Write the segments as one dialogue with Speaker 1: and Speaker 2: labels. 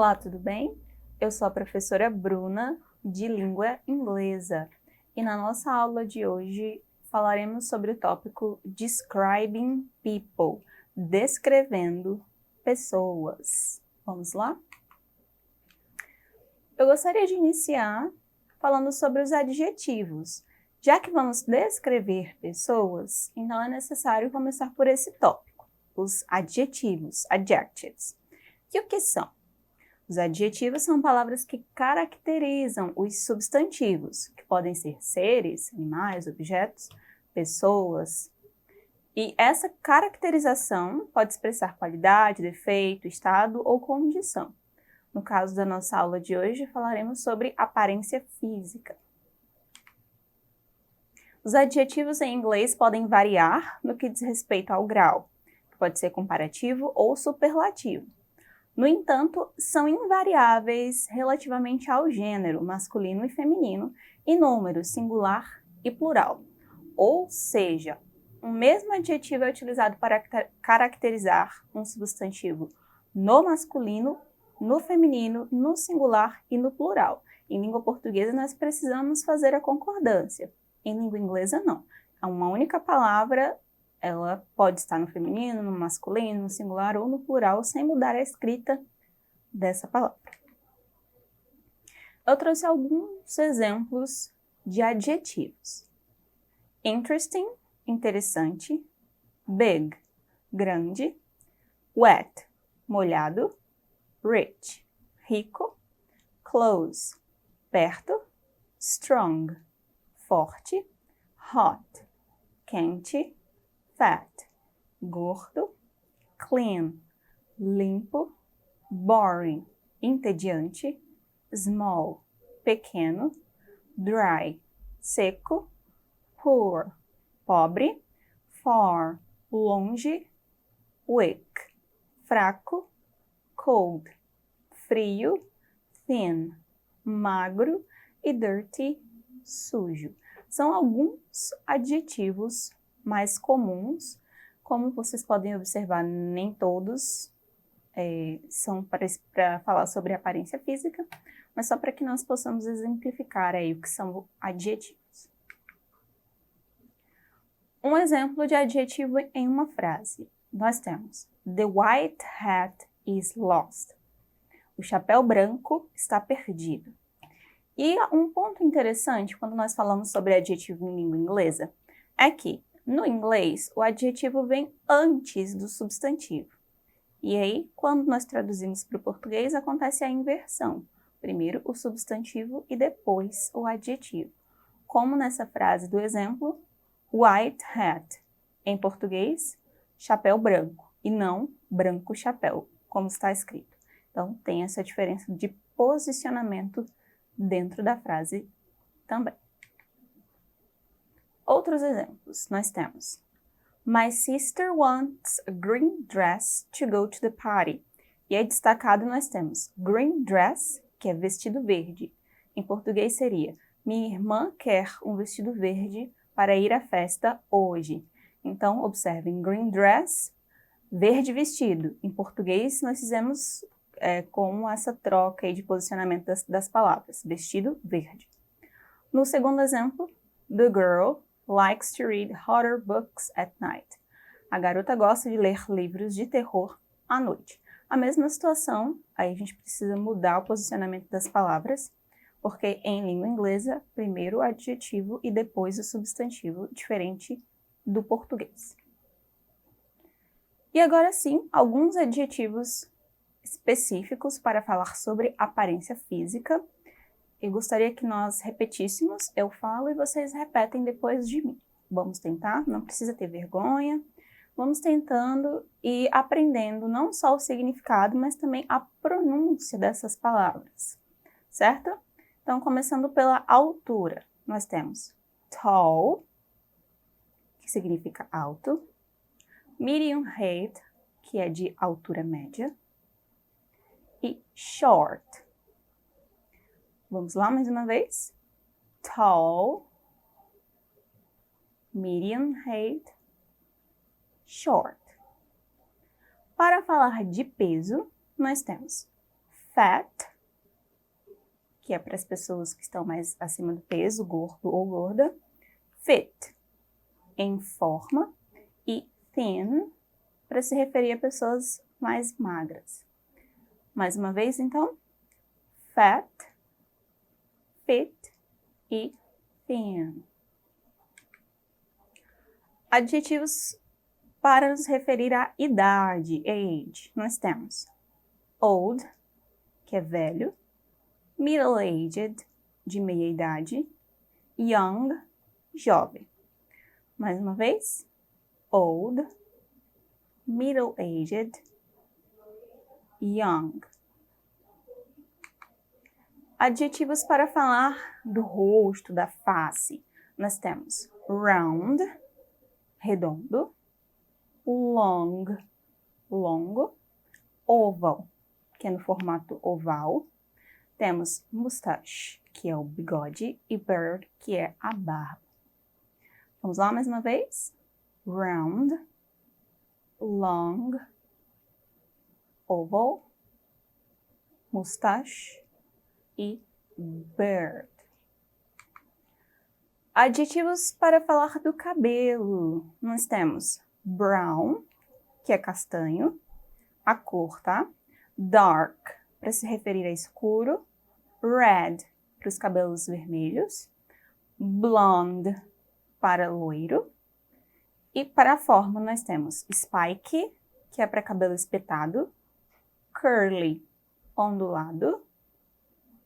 Speaker 1: Olá, tudo bem? Eu sou a professora Bruna, de língua inglesa, e na nossa aula de hoje falaremos sobre o tópico Describing People, descrevendo pessoas. Vamos lá? Eu gostaria de iniciar falando sobre os adjetivos. Já que vamos descrever pessoas, então é necessário começar por esse tópico, os adjetivos, adjectives. E o que são? Os adjetivos são palavras que caracterizam os substantivos, que podem ser seres, animais, objetos, pessoas. E essa caracterização pode expressar qualidade, defeito, estado ou condição. No caso da nossa aula de hoje, falaremos sobre aparência física. Os adjetivos em inglês podem variar no que diz respeito ao grau, que pode ser comparativo ou superlativo. No entanto, são invariáveis relativamente ao gênero masculino e feminino e número singular e plural. Ou seja, o mesmo adjetivo é utilizado para caracterizar um substantivo no masculino, no feminino, no singular e no plural. Em língua portuguesa, nós precisamos fazer a concordância. Em língua inglesa, não. Uma única palavra, ela pode estar no feminino, no masculino, no singular ou no plural, sem mudar a escrita dessa palavra. Eu trouxe alguns exemplos de adjetivos. Interesting, interessante. Big, grande. Wet, molhado. Rich, rico. Close, perto. Strong, forte. Hot, quente. Fat, gordo. Clean, limpo. Boring, entediante. Small, pequeno. Dry, seco. Poor, pobre. Far, longe. Weak, fraco. Cold, frio. Thin, magro. E dirty, sujo. São alguns adjetivos mais comuns. Como vocês podem observar, nem todos são para falar sobre aparência física, mas só para que nós possamos exemplificar aí o que são adjetivos. Um exemplo de adjetivo em uma frase. Nós temos: The white hat is lost. O chapéu branco está perdido. E um ponto interessante quando nós falamos sobre adjetivo em língua inglesa é que, no inglês, o adjetivo vem antes do substantivo. E aí, quando nós traduzimos para o português, acontece a inversão. Primeiro o substantivo e depois o adjetivo. Como nessa frase do exemplo, white hat. Em português, chapéu branco, e não branco chapéu, como está escrito. Então, tem essa diferença de posicionamento dentro da frase também. Outros exemplos, nós temos: My sister wants a green dress to go to the party. E aí destacado nós temos green dress, que é vestido verde. Em português seria: minha irmã quer um vestido verde para ir à festa hoje. Então, observem, green dress, verde vestido. Em português, nós fizemos com essa troca aí de posicionamento das palavras, vestido verde. No segundo exemplo, the girl likes to read horror books at night. A garota gosta de ler livros de terror à noite. A mesma situação, aí a gente precisa mudar o posicionamento das palavras, porque em língua inglesa, primeiro o adjetivo e depois o substantivo, diferente do português. E agora sim, alguns adjetivos específicos para falar sobre aparência física. Eu gostaria que nós repetíssemos, eu falo e vocês repetem depois de mim. Vamos tentar? Não precisa ter vergonha. Vamos tentando e aprendendo não só o significado, mas também a pronúncia dessas palavras, certo? Então, começando pela altura, nós temos tall, que significa alto, medium height, que é de altura média, e short. Vamos lá mais uma vez? Tall, medium height, short. Para falar de peso, nós temos Fat, que é para as pessoas que estão mais acima do peso, gordo ou gorda. Fit, em forma. E thin, para se referir a pessoas mais magras. Mais uma vez, então. Fat, fit e thin. Adjetivos para nos referir à idade, age. Nós temos old, que é velho, middle-aged, de meia idade, young, jovem. Mais uma vez, old, middle-aged, young. Adjetivos para falar do rosto, da face. Nós temos round, redondo, long, longo, oval, que é no formato oval. Temos mustache, que é o bigode, e bird, que é a barba. Vamos lá mais uma vez? Round, long, oval, mustache e bird. Adjetivos para falar do cabelo. Nós temos brown, que é castanho, a cor, tá? Dark, para se referir a escuro. Red, para os cabelos vermelhos. Blonde, para loiro. E para a forma nós temos spike, que é para cabelo espetado. Curly, ondulado.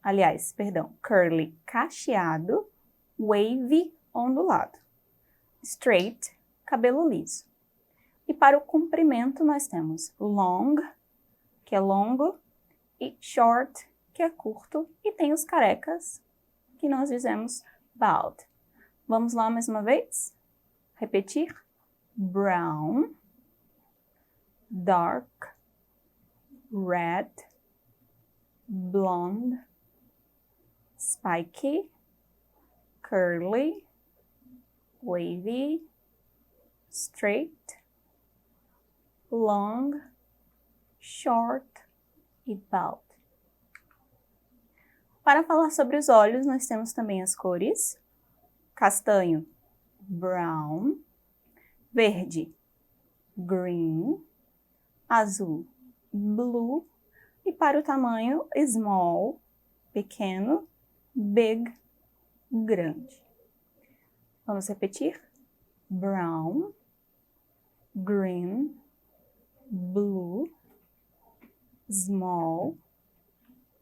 Speaker 1: Aliás, perdão, curly, cacheado. Wavy, ondulado. Straight, cabelo liso. E para o comprimento nós temos long, que é longo, e short, que é curto, e tem os carecas, que nós dizemos bald. Vamos lá mais uma vez? Repetir. Brown, dark, red, blonde, spiky, curly, wavy, straight, long, short e bald. Para falar sobre os olhos, nós temos também as cores: castanho, brown, verde, green, azul, blue, e para o tamanho, small, pequeno, big, grande. Vamos repetir? Brown, green, blue, small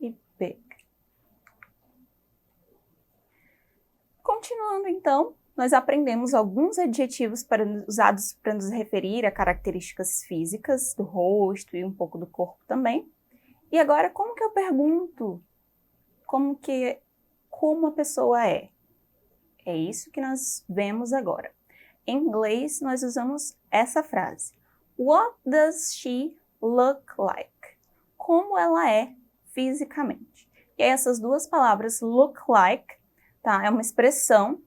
Speaker 1: e big. Continuando então, nós aprendemos alguns adjetivos usados para nos referir a características físicas do rosto e um pouco do corpo também. E agora, como que eu pergunto como a pessoa é? É isso que nós vemos agora. Em inglês, nós usamos essa frase. What does she look like? Como ela é fisicamente? E aí, essas duas palavras, look like, tá? É uma expressão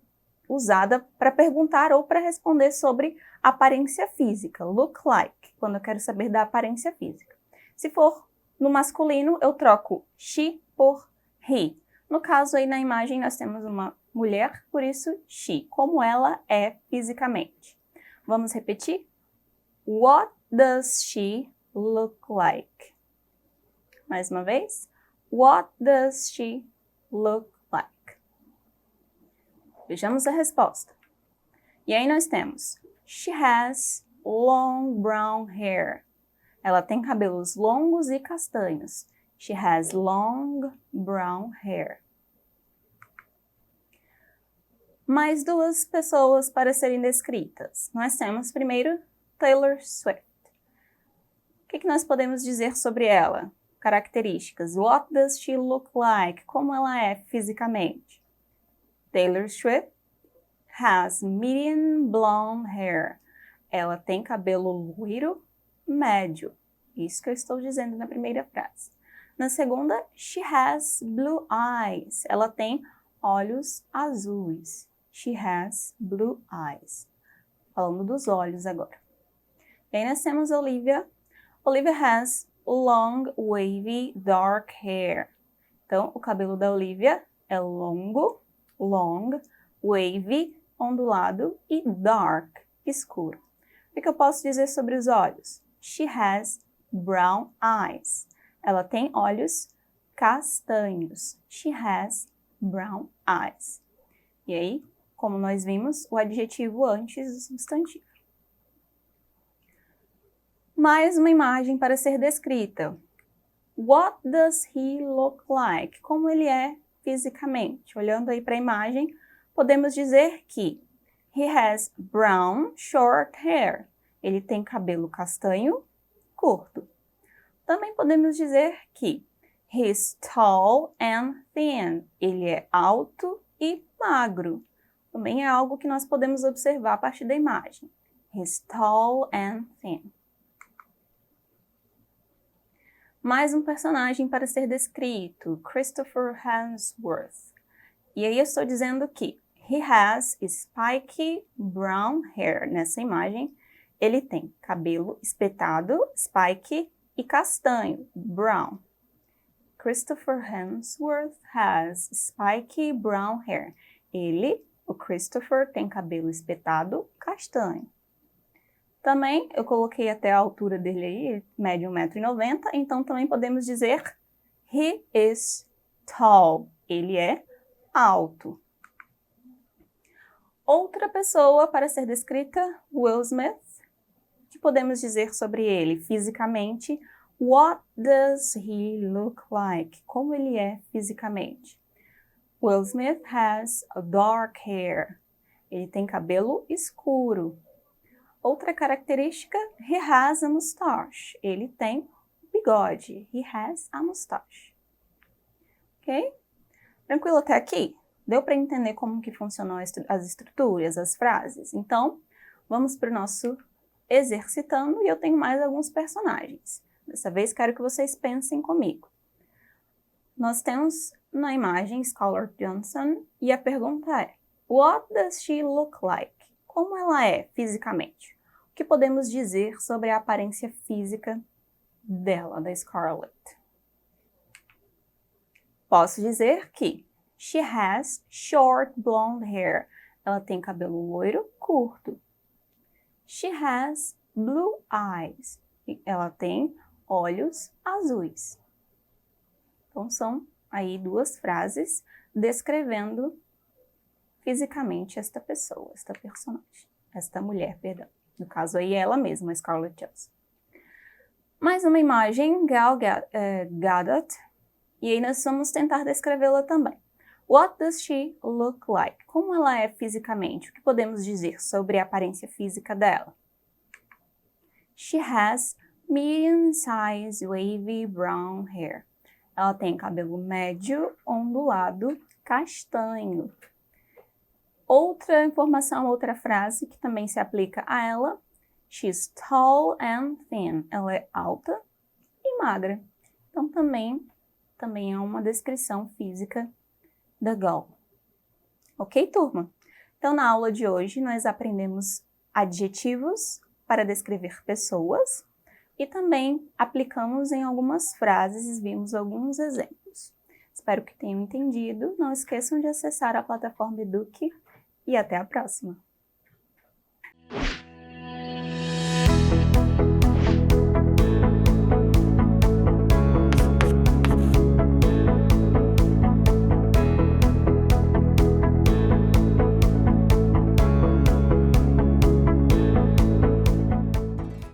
Speaker 1: usada para perguntar ou para responder sobre aparência física. Look like, quando eu quero saber da aparência física. Se for no masculino, eu troco she por he. No caso aí na imagem nós temos uma mulher, por isso she. Como ela é fisicamente. Vamos repetir? What does she look like? Mais uma vez. What does she look like? Vejamos a resposta. E aí nós temos she has long brown hair. Ela tem cabelos longos e castanhos. She has long brown hair. Mais duas pessoas para serem descritas. Nós temos primeiro Taylor Swift. O que nós podemos dizer sobre ela? Características. What does she look like? Como ela é fisicamente? Taylor Swift has medium blonde hair. Ela tem cabelo loiro médio. Isso que eu estou dizendo na primeira frase. Na segunda, she has blue eyes. Ela tem olhos azuis. She has blue eyes. Falando dos olhos agora. E aí nós temos Olivia. Olivia has long, wavy, dark hair. Então, o cabelo da Olivia é longo, long, wavy, ondulado e dark, escuro. O que eu posso dizer sobre os olhos? She has brown eyes. Ela tem olhos castanhos. She has brown eyes. E aí, como nós vimos, o adjetivo antes do substantivo. Mais uma imagem para ser descrita. What does he look like? Como ele é fisicamente? Olhando aí para a imagem, podemos dizer que he has brown short hair. Ele tem cabelo castanho curto. Também podemos dizer que he's tall and thin. Ele é alto e magro. Também é algo que nós podemos observar a partir da imagem. He's tall and thin. Mais um personagem para ser descrito, Christopher Hemsworth. E aí eu estou dizendo que he has spiky brown hair. Nessa imagem, ele tem cabelo espetado, spiky, e castanho, brown. Christopher Hemsworth has spiky brown hair. Ele, o Christopher, tem cabelo espetado, castanho. Também, eu coloquei até a altura dele aí, ele mede 1,90 m, então também podemos dizer he is tall. Ele é alto. Outra pessoa para ser descrita, Will Smith. O que podemos dizer sobre ele fisicamente? What does he look like? Como ele é fisicamente? Will Smith has a dark hair. Ele tem cabelo escuro. Outra característica, he has a mustache. Ele tem bigode. He has a mustache. Ok? Tranquilo até aqui? Deu para entender como que funcionam as estruturas, as frases? Então, vamos para o nosso exercitando e eu tenho mais alguns personagens. Dessa vez, quero que vocês pensem comigo. Nós temos na imagem Scarlett Johansson e a pergunta é: What does she look like? Como ela é fisicamente? O que podemos dizer sobre a aparência física dela, da Scarlett? Posso dizer que she has short blonde hair. Ela tem cabelo loiro curto. She has blue eyes. Ela tem olhos azuis. Então, são aí duas frases descrevendo fisicamente esta pessoa, esta personagem, esta mulher, perdão. No caso aí, ela mesma, Scarlett Johansson. Mais uma imagem, Gal Gadot, e aí nós vamos tentar descrevê-la também. What does she look like? Como ela é fisicamente? O que podemos dizer sobre a aparência física dela? She has medium-sized wavy brown hair. Ela tem cabelo médio, ondulado, castanho. Outra informação, outra frase que também se aplica a ela. She's tall and thin. Ela é alta e magra. Então, também é uma descrição física da Gal. Ok, turma? Então, na aula de hoje, nós aprendemos adjetivos para descrever pessoas e também aplicamos em algumas frases e vimos alguns exemplos. Espero que tenham entendido. Não esqueçam de acessar a plataforma Eduque e até a próxima!